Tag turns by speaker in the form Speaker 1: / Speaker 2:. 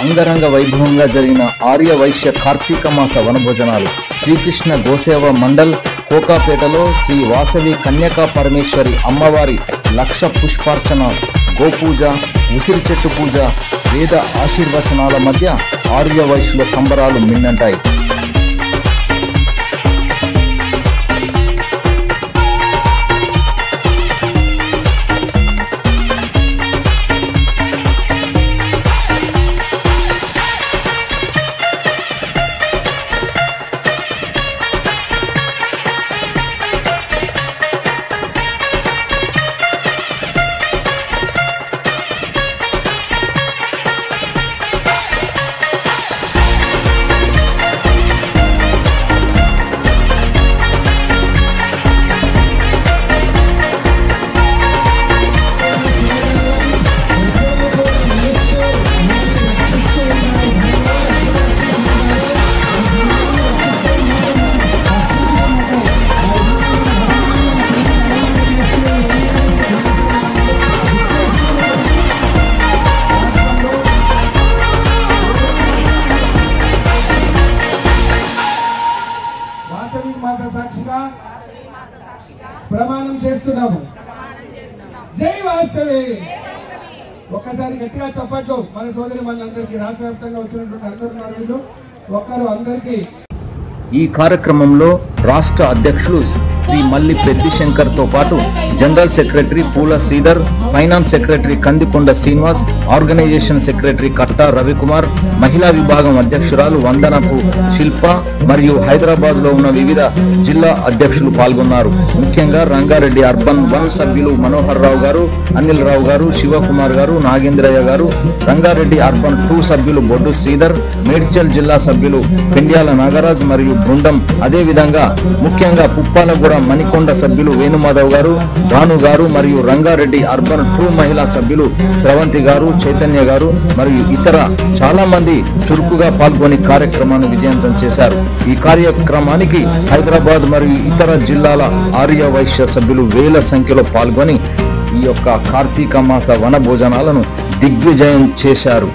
Speaker 1: అంగరంగ వైభవంగా జరిగిన ఆర్య వైశ్య కార్తీక మాస వనభోజనాలు శ్రీకృష్ణ గోసేవ మండల్ కోకాపేటలో శ్రీ వాసవి కన్యకా పరమేశ్వరి అమ్మవారి లక్ష పుష్పార్చన, గోపూజ, ఉసిరి చెట్టు పూజ, వేద ఆశీర్వచనాల మధ్య ఆర్య వైశ్యుల సంబరాలు మిన్నంటాయి.
Speaker 2: సాక్షిగా ప్రమాణం చేస్తున్నాము. జై వాసవి. ఒక్కసారి గట్టిగా చప్పట్లు మన సోదరి మనందరికీ, రాష్ట్ర వ్యాప్తంగా వచ్చినటువంటి అందరు నాయకులు ఒక్కరు అందరికీ.
Speaker 1: ఈ కార్యక్రమంలో రాష్ట్ర అధ్యక్షులు శ్రీ మల్లి పెద్ది శంకర్ తో పాటు general secretary Poola Sridhar, finance secretary Kandikonda Srinivas, organisation secretary Katta Ravikumar, మహిళా విభాగం అధ్యక్షురాలు వందనపు శిల్ప మరియు హైదరాబాద్ లో ఉన్న వివిధ జిల్లా అధ్యక్షులు పాల్గొన్నారు. ముఖ్యంగా రంగారెడ్డి అర్బన్ 1 సభ్యులు మనోహర్ రావు గారు, అనిల్ రావు గారు, శివకుమార్ గారు, నాగేంద్రయ్య గారు, రంగారెడ్డి అర్బన్ 2 సభ్యులు బొడ్డు శ్రీధర్, మేడ్చల్ జిల్లా సభ్యులు పెండ్యాల నాగరాజ్ మరియు బృందం, అదే విధంగా ముఖ్యంగా పుప్పాలగూడ మణికొండ సభ్యులు వేణుమాధవ్ గారు, భాను గారు మరియు రంగారెడ్డి అర్బన్ 2 మహిళా సభ్యులు స్రవంతి గారు, చైతన్య గారు మరియు ఇతర చాలా మంది చురుకుగా పాల్గొని కార్యక్రమాన్ని విజయవంతం చేశారు. ఈ కార్యక్రమానికి హైదరాబాద్ మరియు ఇతర జిల్లాల ఆర్య వైశ్య సభ్యులు వేల సంఖ్యలో పాల్గొని ఈ యొక్క కార్తీక మాస వన భోజనాలను దిగ్విజయం చేశారు.